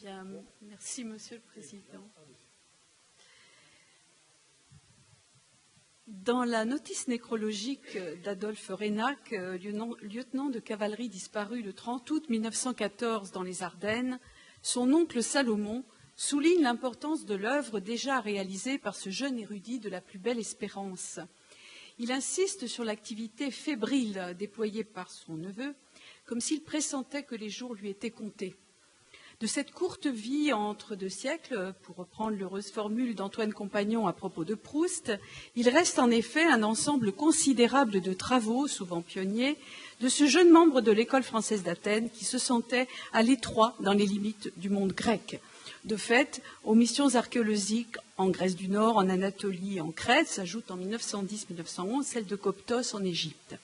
Bien, merci, Monsieur le Président. Dans la notice nécrologique d'Adolphe Reynac, lieutenant de cavalerie disparu le 30 août 1914 dans les Ardennes, son oncle Salomon souligne l'importance de l'œuvre déjà réalisée par ce jeune érudit de la plus belle espérance. Il insiste sur l'activité fébrile déployée par son neveu, comme s'il pressentait que les jours lui étaient comptés. De cette courte vie entre deux siècles, pour reprendre l'heureuse formule d'Antoine Compagnon à propos de Proust, il reste en effet un ensemble considérable de travaux, souvent pionniers, de ce jeune membre de l'école française d'Athènes qui se sentait à l'étroit dans les limites du monde grec. De fait, aux missions archéologiques en Grèce du Nord, en Anatolie et en Crète s'ajoute en 1910-1911 celle de Coptos en Égypte.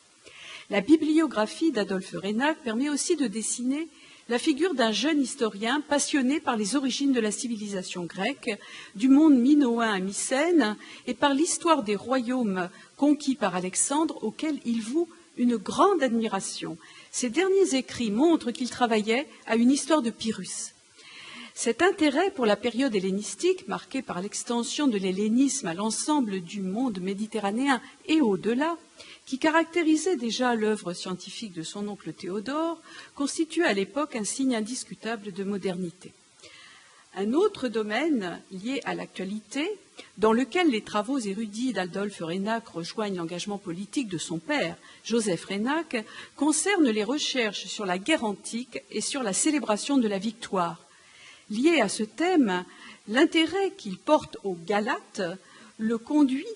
La bibliographie d'Adolphe Reynac permet aussi de dessiner la figure d'un jeune historien passionné par les origines de la civilisation grecque, du monde minoen à Mycène, et par l'histoire des royaumes conquis par Alexandre, auxquels il voue une grande admiration. Ses derniers écrits montrent qu'il travaillait à une histoire de Pyrrhus. Cet intérêt pour la période hellénistique, marquée par l'extension de l'hellénisme à l'ensemble du monde méditerranéen et au-delà, qui caractérisait déjà l'œuvre scientifique de son oncle Théodore, constitue à l'époque un signe indiscutable de modernité. Un autre domaine lié à l'actualité, dans lequel les travaux érudits d'Adolphe Reynac rejoignent l'engagement politique de son père, Joseph Reynac, concerne les recherches sur la guerre antique et sur la célébration de la victoire. Lié à ce thème, l'intérêt qu'il porte aux Galates le conduit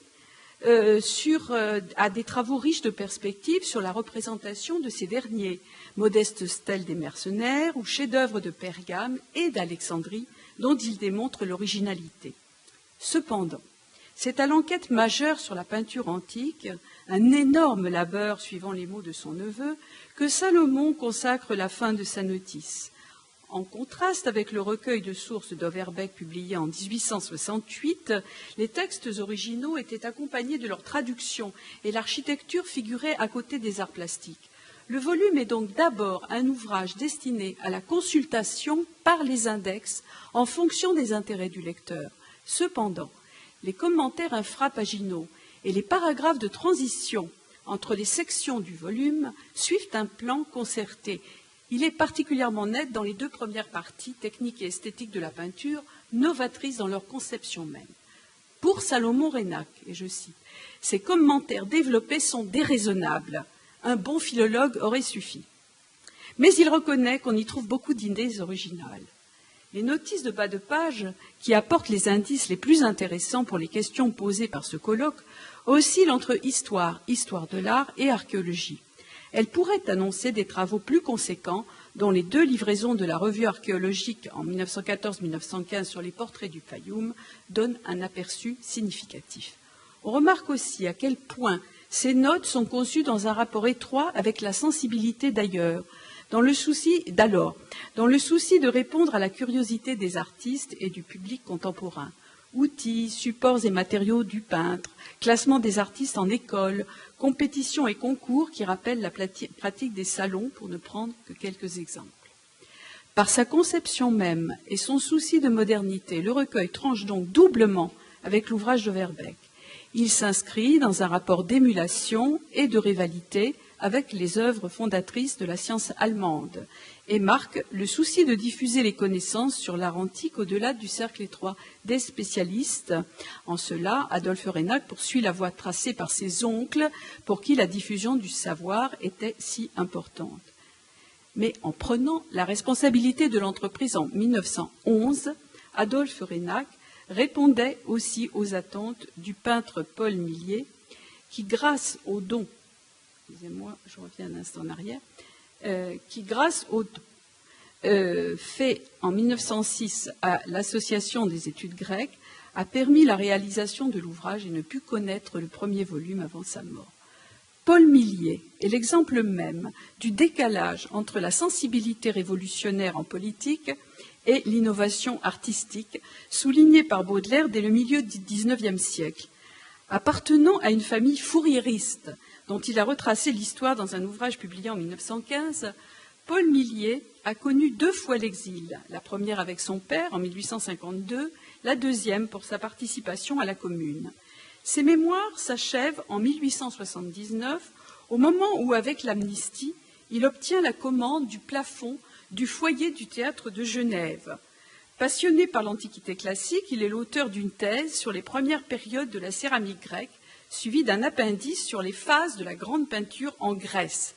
à des travaux riches de perspectives sur la représentation de ces derniers, modestes stèles des mercenaires ou chefs-d'œuvre de Pergame et d'Alexandrie, dont il démontre l'originalité. Cependant, c'est à l'enquête majeure sur la peinture antique, un énorme labeur suivant les mots de son neveu, que Salomon consacre la fin de sa notice. En contraste avec le recueil de sources d'Overbeck publié en 1868, les textes originaux étaient accompagnés de leur traduction et l'architecture figurait à côté des arts plastiques. Le volume est donc d'abord un ouvrage destiné à la consultation par les index en fonction des intérêts du lecteur. Cependant, les commentaires infrapaginaux et les paragraphes de transition entre les sections du volume suivent un plan concerté. Il est particulièrement net dans les deux premières parties, techniques et esthétiques de la peinture, novatrices dans leur conception même. Pour Salomon Reynac, et je cite, « Ces commentaires développés sont déraisonnables. Un bon philologue aurait suffi. » Mais il reconnaît qu'on y trouve beaucoup d'idées originales. Les notices de bas de page, qui apportent les indices les plus intéressants pour les questions posées par ce colloque, oscillent entre histoire, histoire de l'art et archéologie. Elle pourrait annoncer des travaux plus conséquents, dont les deux livraisons de la revue archéologique en 1914-1915 sur les portraits du Fayoum donnent un aperçu significatif. On remarque aussi à quel point ces notes sont conçues dans un rapport étroit avec la sensibilité d'ailleurs, dans le souci de répondre à la curiosité des artistes et du public contemporain. Outils, supports et matériaux du peintre, classement des artistes en école, compétitions et concours qui rappellent la pratique des salons, pour ne prendre que quelques exemples. Par sa conception même et son souci de modernité, le recueil tranche donc doublement avec l'ouvrage d'Overbeck. Il s'inscrit dans un rapport d'émulation et de rivalité avec les œuvres fondatrices de la science allemande et marque le souci de diffuser les connaissances sur l'art antique au-delà du cercle étroit des spécialistes. En cela, Adolphe Reynac poursuit la voie tracée par ses oncles pour qui la diffusion du savoir était si importante. Mais en prenant la responsabilité de l'entreprise en 1911, Adolphe Reynac répondait aussi aux attentes du peintre Paul Millier qui, grâce aux dons, excusez-moi, je reviens un instant en arrière, qui, grâce au fait en 1906 à l'Association des études grecques, a permis la réalisation de l'ouvrage et ne put connaître le premier volume avant sa mort. Paul Millier est l'exemple même du décalage entre la sensibilité révolutionnaire en politique et l'innovation artistique, soulignée par Baudelaire dès le milieu du XIXe siècle. Appartenant à une famille fourriériste, dont il a retracé l'histoire dans un ouvrage publié en 1915, Paul Millier a connu 2 fois l'exil, la première avec son père en 1852, la deuxième pour sa participation à la Commune. Ses mémoires s'achèvent en 1879, au moment où, avec l'amnistie, il obtient la commande du plafond du foyer du théâtre de Genève. Passionné par l'Antiquité classique, il est l'auteur d'une thèse sur les premières périodes de la céramique grecque, suivie d'un appendice sur les phases de la grande peinture en Grèce.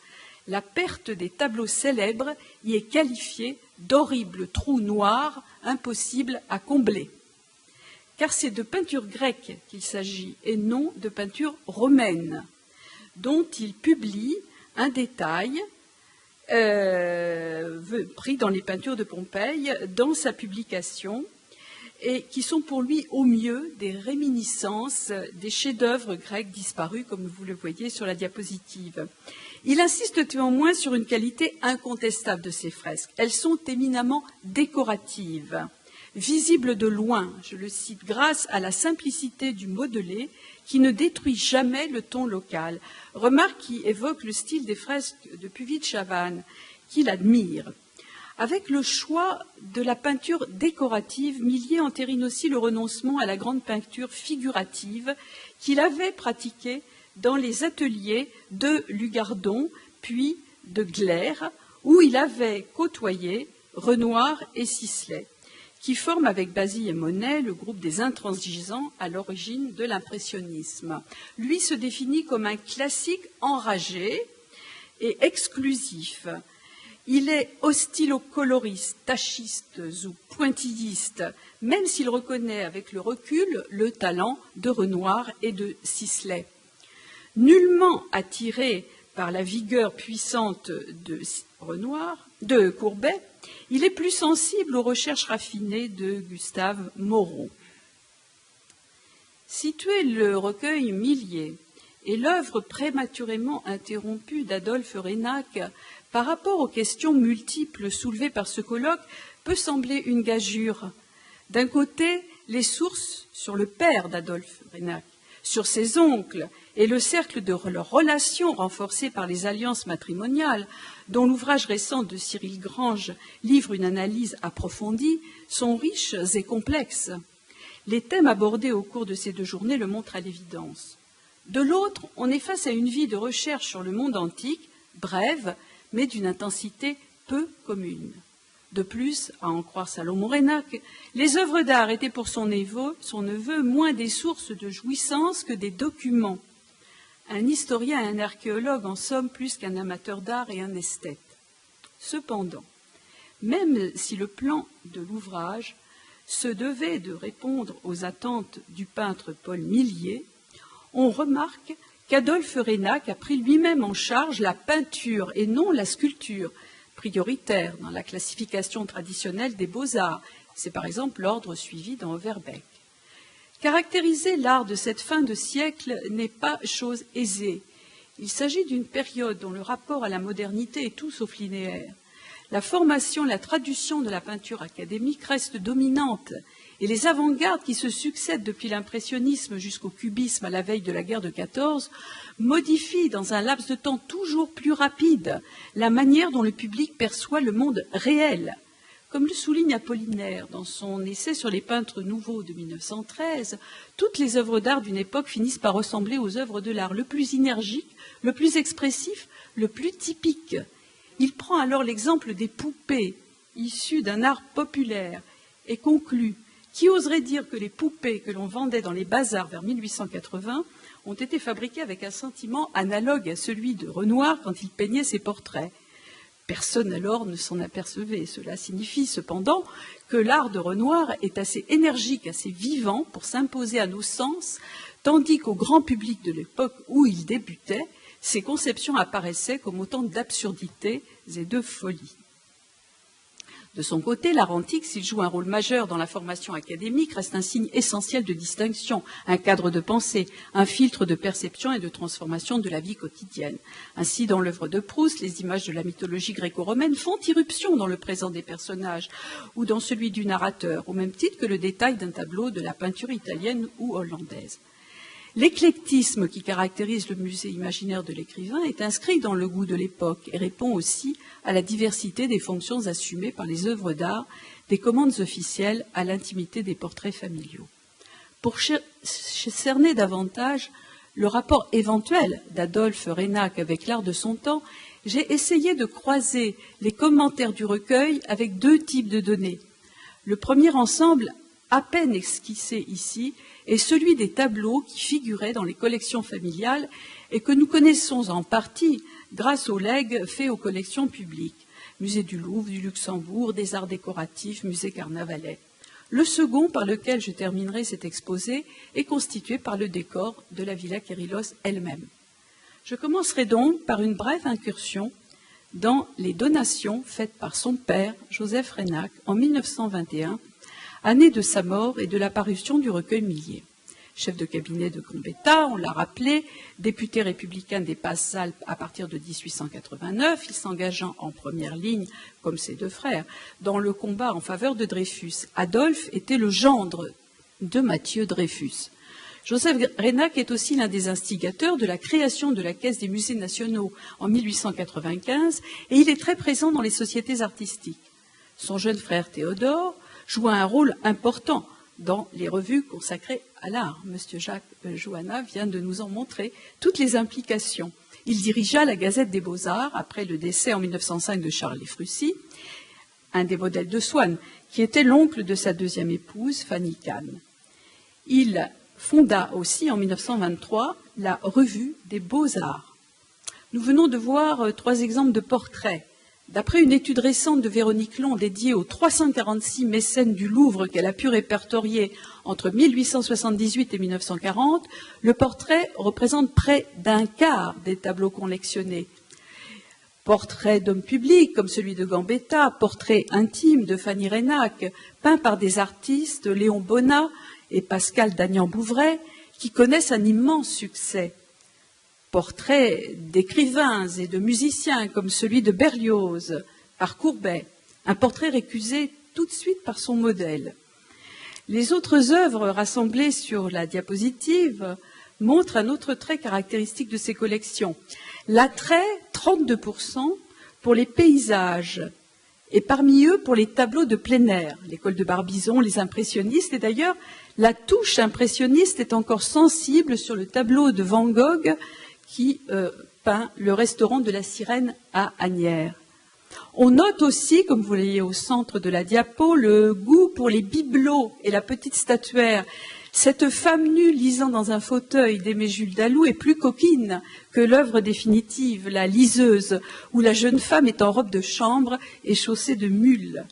La perte des tableaux célèbres y est qualifiée d'horrible trou noir impossible à combler. Car c'est de peinture grecque qu'il s'agit et non de peinture romaine, dont il publie un détail pris dans les peintures de Pompéi dans sa publication et qui sont pour lui au mieux des réminiscences des chefs-d'œuvre grecs disparus, comme vous le voyez sur la diapositive. Il insiste néanmoins sur une qualité incontestable de ces fresques. Elles sont éminemment décoratives, visibles de loin, je le cite, grâce à la simplicité du modelé qui ne détruit jamais le ton local. Remarque qui évoque le style des fresques de Puvis-de-Chavannes, qu'il admire. Avec le choix de la peinture décorative, Millier entérine aussi le renoncement à la grande peinture figurative qu'il avait pratiquée dans les ateliers de Lugardon, puis de Gleyre, où il avait côtoyé Renoir et Sisley, qui forment avec Basile et Monet le groupe des intransigeants à l'origine de l'impressionnisme. Lui se définit comme un classique enragé et exclusif. Il est hostile aux coloristes, tachistes ou pointillistes, même s'il reconnaît avec le recul le talent de Renoir et de Sisley. Nullement attiré par la vigueur puissante de Courbet, il est plus sensible aux recherches raffinées de Gustave Moreau. Situer le recueil Millier et l'œuvre prématurément interrompue d'Adolphe Reynac par rapport aux questions multiples soulevées par ce colloque peut sembler une gageure. D'un côté, les sources sur le père d'Adolphe Reynac, sur ses oncles et le cercle de leurs relations renforcées par les alliances matrimoniales, dont l'ouvrage récent de Cyril Grange livre une analyse approfondie, sont riches et complexes. Les thèmes abordés au cours de ces 2 journées le montrent à l'évidence. De l'autre, on est face à une vie de recherche sur le monde antique, brève, mais d'une intensité peu commune. De plus, à en croire Salomon Reynac, les œuvres d'art étaient pour son neveu moins des sources de jouissance que des documents. Un historien et un archéologue, en somme, plus qu'un amateur d'art et un esthète. Cependant, même si le plan de l'ouvrage se devait de répondre aux attentes du peintre Paul Millier, on remarque qu'Adolphe Reynac a pris lui-même en charge la peinture et non la sculpture, prioritaire dans la classification traditionnelle des beaux-arts. C'est par exemple l'ordre suivi dans Overbeck. Caractériser l'art de cette fin de siècle n'est pas chose aisée. Il s'agit d'une période dont le rapport à la modernité est tout sauf linéaire. La formation, la traduction de la peinture académique reste dominante et les avant-gardes qui se succèdent depuis l'impressionnisme jusqu'au cubisme à la veille de la guerre de 14 modifient dans un laps de temps toujours plus rapide la manière dont le public perçoit le monde réel. Comme le souligne Apollinaire dans son essai sur les peintres nouveaux de 1913, toutes les œuvres d'art d'une époque finissent par ressembler aux œuvres de l'art le plus énergique, le plus expressif, le plus typique. Il prend alors l'exemple des poupées, issues d'un art populaire, et conclut: qui oserait dire que les poupées que l'on vendait dans les bazars vers 1880 ont été fabriquées avec un sentiment analogue à celui de Renoir quand il peignait ses portraits? Personne alors ne s'en apercevait. Cela signifie cependant que l'art de Renoir est assez énergique, assez vivant pour s'imposer à nos sens, tandis qu'au grand public de l'époque où il débutait, ses conceptions apparaissaient comme autant d'absurdités et de folies. De son côté, l'art antique, s'il joue un rôle majeur dans la formation académique, reste un signe essentiel de distinction, un cadre de pensée, un filtre de perception et de transformation de la vie quotidienne. Ainsi, dans l'œuvre de Proust, les images de la mythologie gréco-romaine font irruption dans le présent des personnages ou dans celui du narrateur, au même titre que le détail d'un tableau de la peinture italienne ou hollandaise. L'éclectisme qui caractérise le musée imaginaire de l'écrivain est inscrit dans le goût de l'époque et répond aussi à la diversité des fonctions assumées par les œuvres d'art, des commandes officielles à l'intimité des portraits familiaux. Pour cerner davantage le rapport éventuel d'Adolphe Reynac avec l'art de son temps, j'ai essayé de croiser les commentaires du recueil avec deux types de données. Le premier ensemble, à peine esquissé ici, est celui des tableaux qui figuraient dans les collections familiales et que nous connaissons en partie grâce aux legs faits aux collections publiques, Musée du Louvre, du Luxembourg, des Arts décoratifs, Musée Carnavalet. Le second, par lequel je terminerai cet exposé, est constitué par le décor de la Villa Quérilos elle-même. Je commencerai donc par une brève incursion dans les donations faites par son père, Joseph Reynac, en 1921, année de sa mort et de la parution du recueil Millet. Chef de cabinet de Gambetta, on l'a rappelé, député républicain des Basses-Alpes à partir de 1889, il s'engagea en première ligne, comme ses deux frères, dans le combat en faveur de Dreyfus. Adolphe était le gendre de Mathieu Dreyfus. Joseph Reynac est aussi l'un des instigateurs de la création de la Caisse des musées nationaux en 1895 et il est très présent dans les sociétés artistiques. Son jeune frère Théodore joua un rôle important dans les revues consacrées à l'art. Monsieur Jacques Joanna vient de nous en montrer toutes les implications. Il dirigea la Gazette des Beaux-Arts après le décès en 1905 de Charles Lefrucy, un des modèles de Swann, qui était l'oncle de sa deuxième épouse, Fanny Kahn. Il fonda aussi en 1923 la Revue des Beaux-Arts. Nous venons de voir trois exemples de portraits. D'après une étude récente de Véronique Long dédiée aux 346 mécènes du Louvre qu'elle a pu répertorier entre 1878 et 1940, le portrait représente près d'un quart des tableaux collectionnés. Portraits d'hommes publics comme celui de Gambetta, portraits intimes de Fanny Reynac, peints par des artistes, Léon Bonnat et Pascal Dagnan-Bouvray, qui connaissent un immense succès. Portraits d'écrivains et de musiciens comme celui de Berlioz par Courbet, un portrait récusé tout de suite par son modèle. Les autres œuvres rassemblées sur la diapositive montrent un autre trait caractéristique de ces collections. L'attrait, 32%, pour les paysages, et parmi eux pour les tableaux de plein air, l'école de Barbizon, les impressionnistes, et d'ailleurs la touche impressionniste est encore sensible sur le tableau de Van Gogh qui peint le restaurant de la Sirène à Asnières. On note aussi, comme vous voyez au centre de la diapo, le goût pour les bibelots et la petite statuaire. Cette femme nue lisant dans un fauteuil d'Aimé Jules Dalou est plus coquine que l'œuvre définitive, La Liseuse, où la jeune femme est en robe de chambre et chaussée de mules.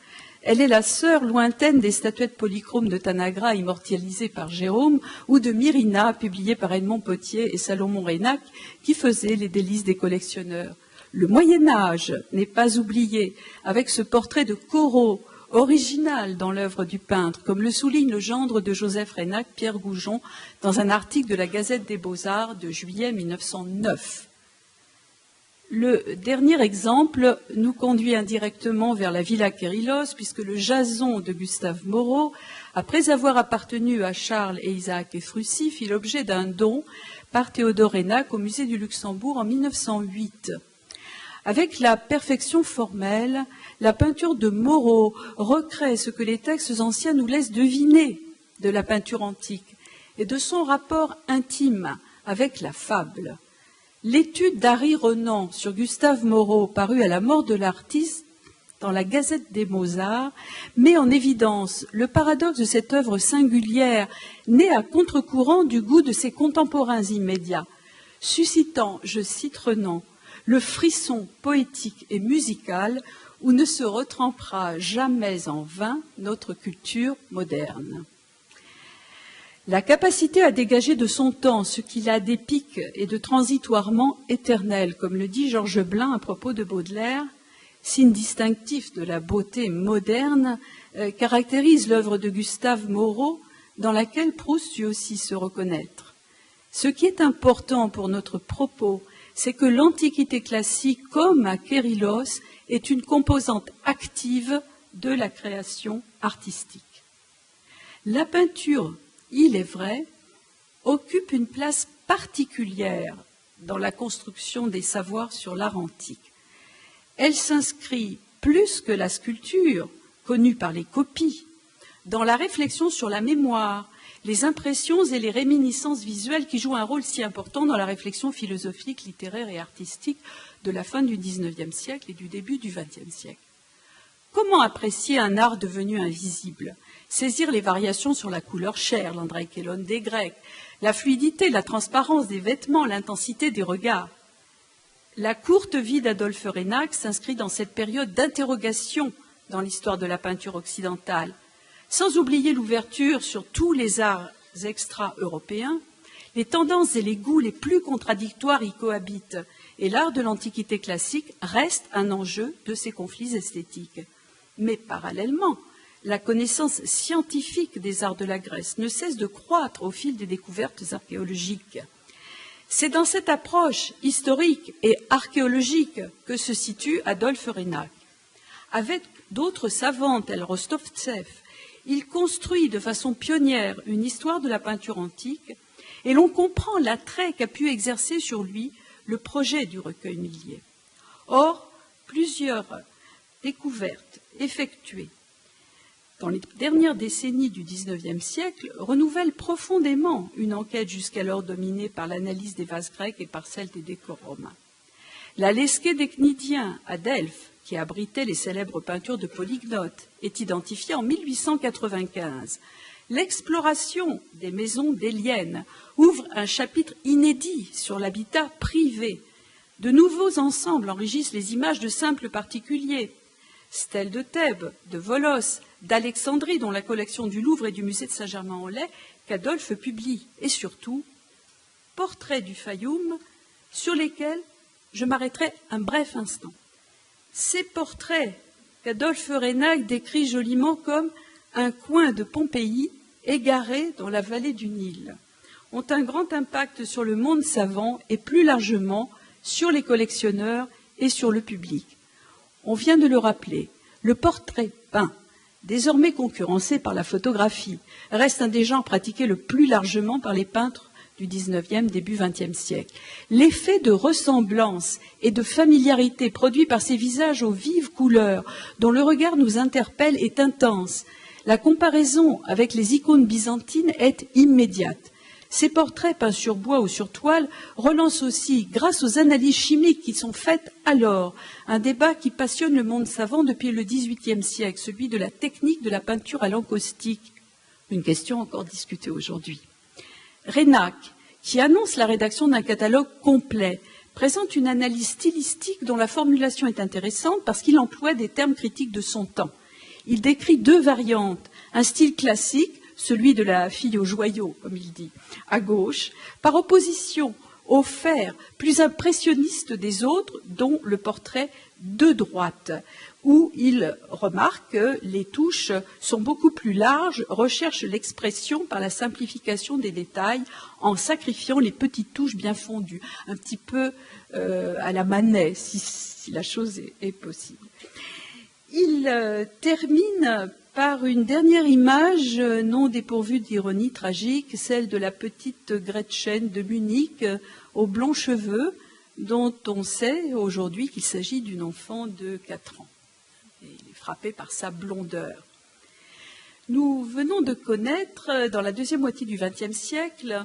Elle est la sœur lointaine des statuettes polychromes de Tanagra immortalisées par Jérôme ou de Myrina publiées par Edmond Potier et Salomon Reynac qui faisaient les délices des collectionneurs. Le Moyen-Âge n'est pas oublié avec ce portrait de Corot original dans l'œuvre du peintre, comme le souligne le gendre de Joseph Reynac, Pierre Goujon, dans un article de la Gazette des Beaux-Arts de juillet 1909. Le dernier exemple nous conduit indirectement vers la Villa Quérilos, puisque le jason de Gustave Moreau, après avoir appartenu à Charles et Isaac Ephrussi, fit l'objet d'un don par Théodore Reynac au musée du Luxembourg en 1908. Avec la perfection formelle, la peinture de Moreau recrée ce que les textes anciens nous laissent deviner de la peinture antique et de son rapport intime avec la fable. L'étude d'Harry Renan sur Gustave Moreau, parue à la mort de l'artiste dans la Gazette des Beaux-Arts, met en évidence le paradoxe de cette œuvre singulière, née à contre-courant du goût de ses contemporains immédiats, suscitant, je cite Renan, le frisson poétique et musical où ne se retrempera jamais en vain notre culture moderne. La capacité à dégager de son temps ce qu'il a d'épique et de transitoirement éternel, comme le dit Georges Blin à propos de Baudelaire, signe distinctif de la beauté moderne, caractérise l'œuvre de Gustave Moreau, dans laquelle Proust dut aussi se reconnaître. Ce qui est important pour notre propos, c'est que l'Antiquité classique, comme à Quérilos, est une composante active de la création artistique. La peinture, il est vrai, occupe une place particulière dans la construction des savoirs sur l'art antique. Elle s'inscrit plus que la sculpture, connue par les copies, dans la réflexion sur la mémoire, les impressions et les réminiscences visuelles qui jouent un rôle si important dans la réflexion philosophique, littéraire et artistique de la fin du XIXe siècle et du début du XXe siècle. Comment apprécier un art devenu invisible? Saisir les variations sur la couleur chair, l'andreikélon des Grecs, la fluidité, la transparence des vêtements, l'intensité des regards. La courte vie d'Adolphe Reynac s'inscrit dans cette période d'interrogation dans l'histoire de la peinture occidentale. Sans oublier l'ouverture sur tous les arts extra-européens, les tendances et les goûts les plus contradictoires y cohabitent, et l'art de l'Antiquité classique reste un enjeu de ces conflits esthétiques. Mais parallèlement, la connaissance scientifique des arts de la Grèce ne cesse de croître au fil des découvertes archéologiques. C'est dans cette approche historique et archéologique que se situe Adolphe Reynac. Avec d'autres savants tels Rostovtsev, il construit de façon pionnière une histoire de la peinture antique et l'on comprend l'attrait qu'a pu exercer sur lui le projet du recueil Millet. Or, plusieurs découvertes effectuées dans les dernières décennies du XIXe siècle renouvellent profondément une enquête jusqu'alors dominée par l'analyse des vases grecs et par celle des décors romains. La lesquée des Cnidiens à Delphes, qui abritait les célèbres peintures de Polygnote, est identifiée en 1895. L'exploration des maisons déliennes ouvre un chapitre inédit sur l'habitat privé. De nouveaux ensembles enrichissent les images de simples particuliers. Stèles de Thèbes, de Volos, d'Alexandrie, dont la collection du Louvre et du musée de Saint-Germain-en-Laye qu'Adolphe publie, et surtout, portraits du Fayoum sur lesquels je m'arrêterai un bref instant. Ces portraits qu'Adolphe Reynac décrit joliment comme un coin de Pompéi égaré dans la vallée du Nil ont un grand impact sur le monde savant et plus largement sur les collectionneurs et sur le public. On vient de le rappeler, le portrait peint, désormais concurrencé par la photographie, reste un des genres pratiqués le plus largement par les peintres du XIXe, début XXe siècle. L'effet de ressemblance et de familiarité produit par ces visages aux vives couleurs, dont le regard nous interpelle, est intense. La comparaison avec les icônes byzantines est immédiate. Ces portraits peints sur bois ou sur toile relancent aussi, grâce aux analyses chimiques qui sont faites alors, un débat qui passionne le monde savant depuis le XVIIIe siècle, celui de la technique de la peinture à l'encaustique. Une question encore discutée aujourd'hui. Reynac, qui annonce la rédaction d'un catalogue complet, présente une analyse stylistique dont la formulation est intéressante parce qu'il emploie des termes critiques de son temps. Il décrit deux variantes, un style classique, celui de la fille aux joyaux, comme il dit, à gauche, par opposition au fer plus impressionniste des autres, dont le portrait de droite, où il remarque que les touches sont beaucoup plus larges, recherche l'expression par la simplification des détails en sacrifiant les petites touches bien fondues, un petit peu à la Manet, si la chose est possible. Il termine par une dernière image non dépourvue d'ironie tragique, celle de la petite Gretchen de Munich aux blonds cheveux, dont on sait aujourd'hui qu'il s'agit d'une enfant de 4 ans. Et il est frappé par sa blondeur. Nous venons de connaître, dans la deuxième moitié du XXe siècle,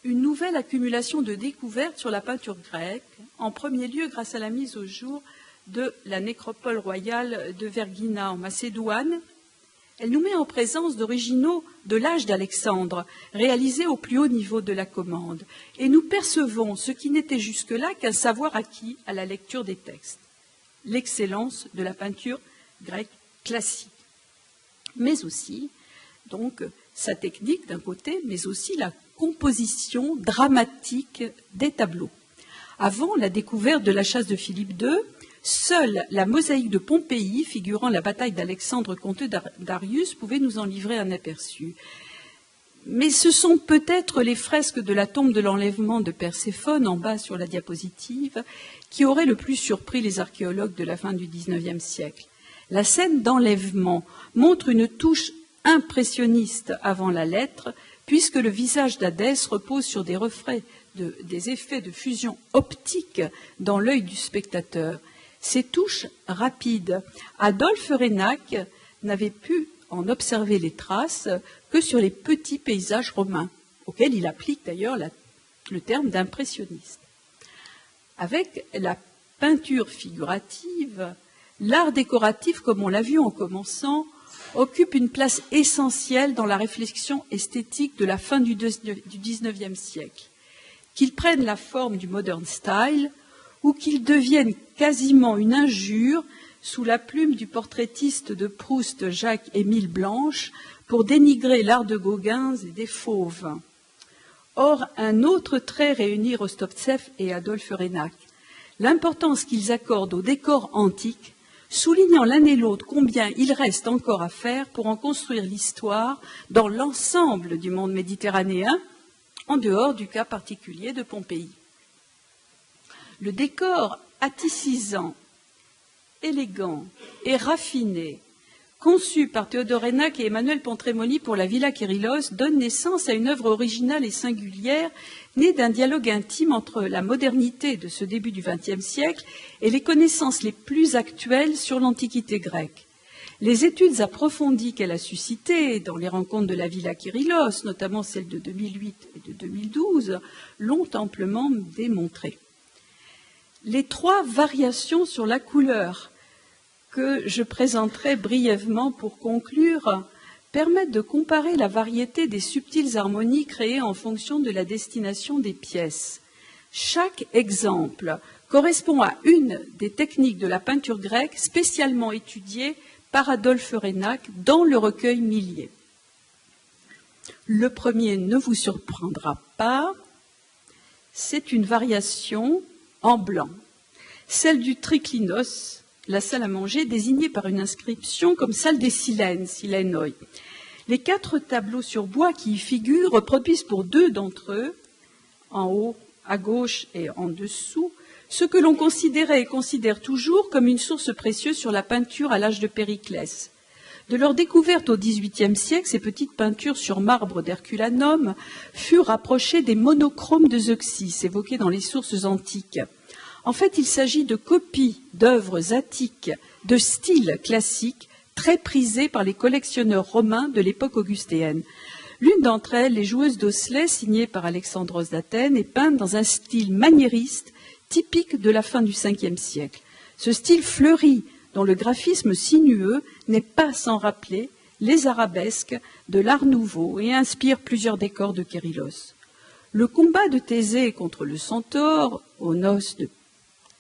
une nouvelle accumulation de découvertes sur la peinture grecque, en premier lieu grâce à la mise au jour de la nécropole royale de Vergina en Macédoine. Elle nous met en présence d'originaux de l'âge d'Alexandre, réalisés au plus haut niveau de la commande, et nous percevons ce qui n'était jusque-là qu'un savoir acquis à la lecture des textes, l'excellence de la peinture grecque classique, mais aussi donc sa technique d'un côté, mais aussi la composition dramatique des tableaux. Avant la découverte de la chasse de Philippe II, seule la mosaïque de Pompéi, figurant la bataille d'Alexandre contre Darius, pouvait nous en livrer un aperçu. Mais ce sont peut-être les fresques de la tombe de l'enlèvement de Perséphone, en bas sur la diapositive, qui auraient le plus surpris les archéologues de la fin du XIXe siècle. La scène d'enlèvement montre une touche impressionniste avant la lettre, puisque le visage d'Hadès repose sur des effets de fusion optique dans l'œil du spectateur. Ces touches rapides, Adolphe Reynac n'avait pu en observer les traces que sur les petits paysages romains, auxquels il applique d'ailleurs le terme d'impressionniste. Avec la peinture figurative, l'art décoratif, comme on l'a vu en commençant, occupe une place essentielle dans la réflexion esthétique de la fin du XIXe siècle. Qu'il prenne la forme du modern style ou qu'il devienne quasiment une injure sous la plume du portraitiste de Proust Jacques-Émile Blanche pour dénigrer l'art de Gauguin et des fauves. Or, un autre trait réunit Rostovtsev et Adolphe Reynac, l'importance qu'ils accordent au décor antique, soulignant l'un et l'autre combien il reste encore à faire pour en construire l'histoire dans l'ensemble du monde méditerranéen, en dehors du cas particulier de Pompéi. Le décor atticisant, élégant et raffiné, conçu par Théodore Reynac et Emmanuel Pontremoli pour la Villa Kérylos, donne naissance à une œuvre originale et singulière, née d'un dialogue intime entre la modernité de ce début du XXe siècle et les connaissances les plus actuelles sur l'Antiquité grecque. Les études approfondies qu'elle a suscitées dans les rencontres de la Villa Kérylos, notamment celles de 2008 et de 2012, l'ont amplement démontré. Les 3 variations sur la couleur que je présenterai brièvement pour conclure permettent de comparer la variété des subtiles harmonies créées en fonction de la destination des pièces. Chaque exemple correspond à une des techniques de la peinture grecque spécialement étudiées par Adolphe Reynac dans le recueil Millet. Le premier ne vous surprendra pas, c'est une variation en blanc, celle du triclinos, la salle à manger désignée par une inscription comme salle des Silènes, Silenoi. Les 4 tableaux sur bois qui y figurent reproduisent pour 2 d'entre eux, en haut, à gauche et en dessous, ce que l'on considérait et considère toujours comme une source précieuse sur la peinture à l'âge de Périclès. De leur découverte au XVIIIe siècle, ces petites peintures sur marbre d'Herculanum furent rapprochées des monochromes de Zeuxis, évoqués dans les sources antiques. En fait, il s'agit de copies d'œuvres attiques de style classique, très prisées par les collectionneurs romains de l'époque augustéenne. L'une d'entre elles, les joueuses d'osselets, signée par Alexandros d'Athènes, est peinte dans un style maniériste typique de la fin du Ve siècle. Ce style fleuri, dont le graphisme sinueux n'est pas sans rappeler les arabesques de l'Art nouveau et inspire plusieurs décors de Kérylos. Le combat de Thésée contre le centaure, aux noces de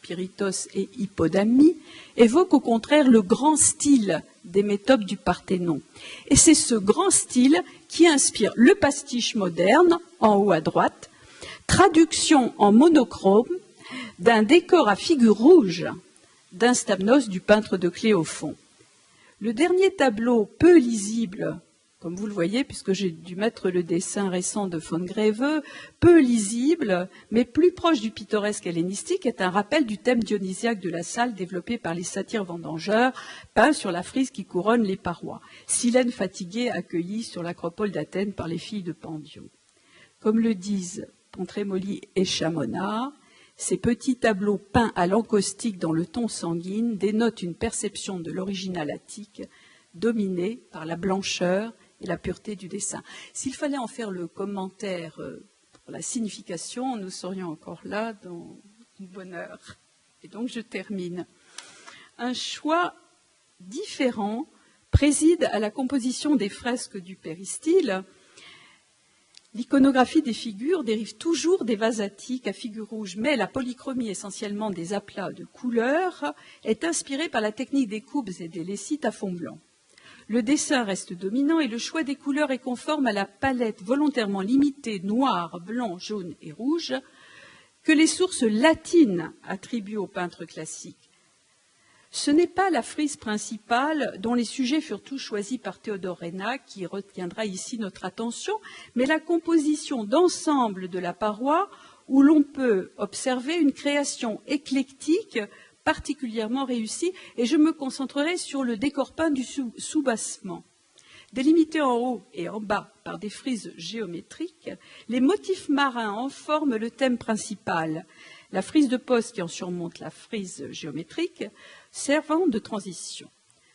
Pyritos et Hippodamie, évoque au contraire le grand style des métopes du Parthénon. Et c'est ce grand style qui inspire le pastiche moderne, en haut à droite, traduction en monochrome d'un décor à figure rouge d'un stamnos du peintre de Cléophon. Le dernier tableau, peu lisible, comme vous le voyez, puisque j'ai dû mettre le dessin récent de von Greve, peu lisible, mais plus proche du pittoresque hellénistique, est un rappel du thème dionysiaque de la salle développé par les satyres vendangeurs, peint sur la frise qui couronne les parois. Silène fatiguée accueillie sur l'acropole d'Athènes par les filles de Pandion. Comme le disent Pontremoli et Chamonard, ces petits tableaux peints à l'encaustique dans le ton sanguine dénotent une perception de l'original attique dominée par la blancheur et la pureté du dessin. S'il fallait en faire le commentaire pour la signification, nous serions encore là dans une bonne heure. Et donc je termine. Un choix différent préside à la composition des fresques du péristyle. L'iconographie des figures dérive toujours des vases attiques à figures rouges, mais la polychromie, essentiellement des aplats de couleurs, est inspirée par la technique des coupes et des lessites à fond blanc. Le dessin reste dominant et le choix des couleurs est conforme à la palette volontairement limitée noir, blanc, jaune et rouge que les sources latines attribuent aux peintres classiques. Ce n'est pas la frise principale dont les sujets furent tous choisis par Théodore Reynac qui retiendra ici notre attention, mais la composition d'ensemble de la paroi où l'on peut observer une création éclectique particulièrement réussie, et je me concentrerai sur le décor peint du soubassement. Délimités en haut et en bas par des frises géométriques, les motifs marins en forment le thème principal. La frise de poste qui en surmonte la frise géométrique, servant de transition.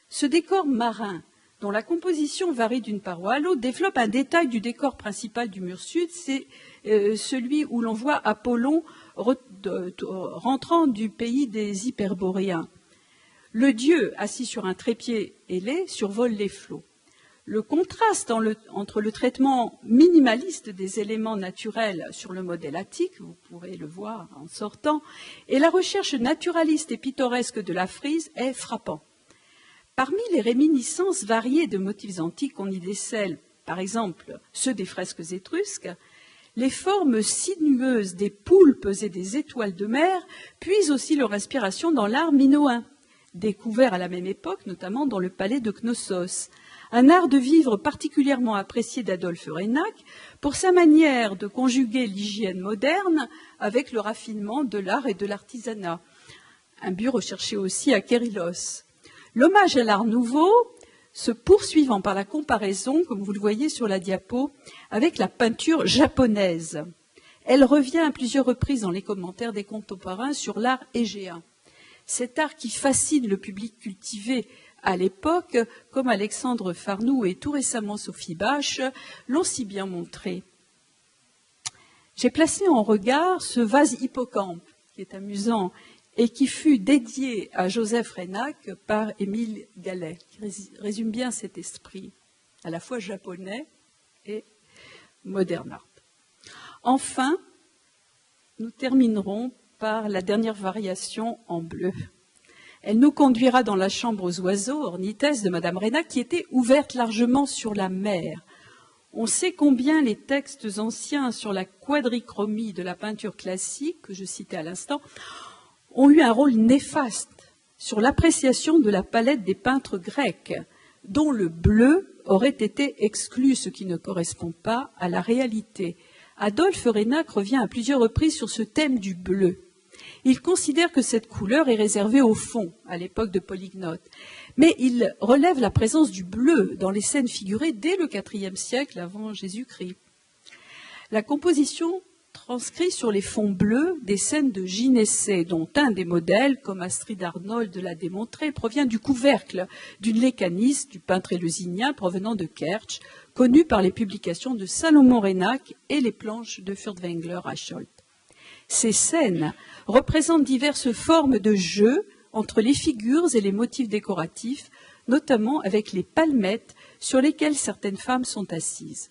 Ce décor marin, dont la composition varie d'une paroi à l'autre, développe un détail du décor principal du mur sud, c'est celui où l'on voit Apollon rentrant du pays des Hyperboréens. Le dieu, assis sur un trépied ailé, survole les flots. Le contraste entre le traitement minimaliste des éléments naturels sur le modèle attique, vous pourrez le voir en sortant, et la recherche naturaliste et pittoresque de la frise est frappant. Parmi les réminiscences variées de motifs antiques qu'on y décèle, par exemple ceux des fresques étrusques, les formes sinueuses des poulpes et des étoiles de mer puisent aussi leur inspiration dans l'art minoen, découvert à la même époque, notamment dans le palais de Knossos. Un art de vivre particulièrement apprécié d'Adolphe Reynac pour sa manière de conjuguer l'hygiène moderne avec le raffinement de l'art et de l'artisanat. Un but recherché aussi à Kérylos. L'hommage à l'art nouveau se poursuivant par la comparaison, comme vous le voyez sur la diapo, avec la peinture japonaise. Elle revient à plusieurs reprises dans les commentaires des contemporains sur l'art égéen. Cet art qui fascine le public cultivé à l'époque, comme Alexandre Farnoux et tout récemment Sophie Bache l'ont si bien montré. J'ai placé en regard ce vase hippocampe, qui est amusant, et qui fut dédié à Joseph Reynac par Émile Gallet, qui résume bien cet esprit, à la fois japonais et modern art. Enfin, nous terminerons par la dernière variation en bleu. Elle nous conduira dans la chambre aux oiseaux, ornithèse de Madame Reynac, qui était ouverte largement sur la mer. On sait combien les textes anciens sur la quadrichromie de la peinture classique, que je citais à l'instant, ont eu un rôle néfaste sur l'appréciation de la palette des peintres grecs, dont le bleu aurait été exclu, ce qui ne correspond pas à la réalité. Adolphe Reynac revient à plusieurs reprises sur ce thème du bleu. Il considère que cette couleur est réservée au fond, à l'époque de Polygnote. Mais il relève la présence du bleu dans les scènes figurées dès le IVe siècle avant Jésus-Christ. La composition transcrit sur les fonds bleus des scènes de gynécées, dont un des modèles, comme Astrid Arnold l'a démontré, provient du couvercle d'une lécaniste du peintre éleusinien provenant de Kertsch, connu par les publications de Salomon Reynac et les planches de Furtwängler à Scholz. Ces scènes représentent diverses formes de jeu entre les figures et les motifs décoratifs, notamment avec les palmettes sur lesquelles certaines femmes sont assises.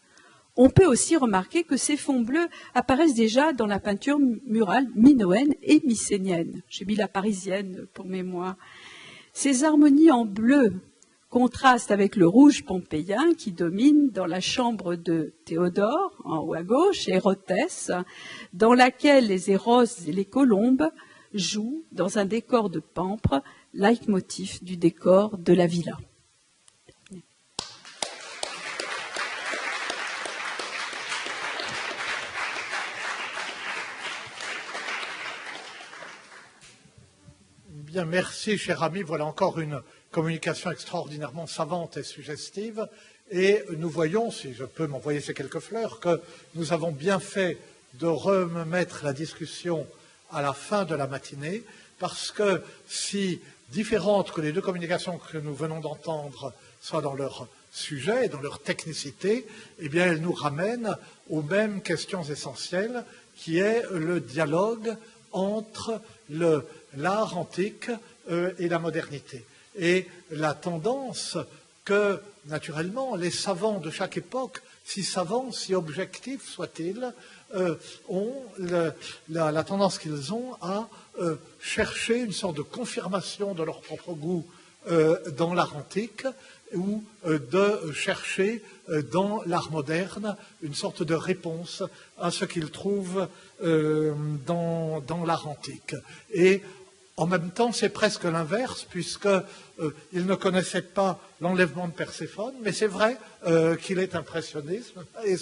On peut aussi remarquer que ces fonds bleus apparaissent déjà dans la peinture murale minoenne et mycénienne. J'ai mis la parisienne pour mémoire. Ces harmonies en bleu contrastent avec le rouge pompéien qui domine dans la chambre de Théodore, en haut à gauche, Hérotès, dans laquelle les héros et les colombes jouent dans un décor de pampre, leitmotiv du décor de la villa. Bien, merci, cher ami. Voilà encore une communication extraordinairement savante et suggestive. Et nous voyons, si je peux m'envoyer ces quelques fleurs, que nous avons bien fait de remettre la discussion à la fin de la matinée, parce que si différentes que les deux communications que nous venons d'entendre soient dans leur sujet et dans leur technicité, eh bien, elles nous ramènent aux mêmes questions essentielles, qui est le dialogue entre l'art antique et la modernité. Et la tendance que, naturellement, les savants de chaque époque, si savants, si objectifs soient-ils, ont la tendance qu'ils ont à chercher une sorte de confirmation de leur propre goût dans l'art antique ou de chercher dans l'art moderne une sorte de réponse à ce qu'ils trouvent dans l'art antique. Et en même temps, c'est presque l'inverse, puisqu'ils ne connaissaient pas l'enlèvement de Perséphone, mais c'est vrai qu'il est impressionniste. Et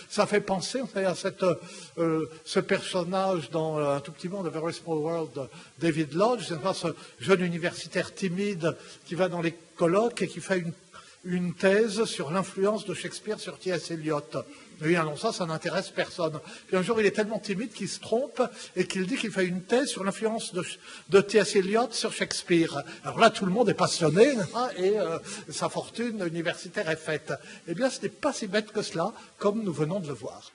ça fait penser à ce personnage dans un tout petit monde, The Very Small World, de David Lodge, c'est pas ce jeune universitaire timide qui va dans les colloques et qui fait une thèse sur l'influence de Shakespeare sur T.S. Eliot. Mais non, ça n'intéresse personne. Puis un jour, il est tellement timide qu'il se trompe et qu'il dit qu'il fait une thèse sur l'influence de T.S. Eliot sur Shakespeare. Alors là, tout le monde est passionné hein, et sa fortune universitaire est faite. Eh bien, ce n'est pas si bête que cela, comme nous venons de le voir.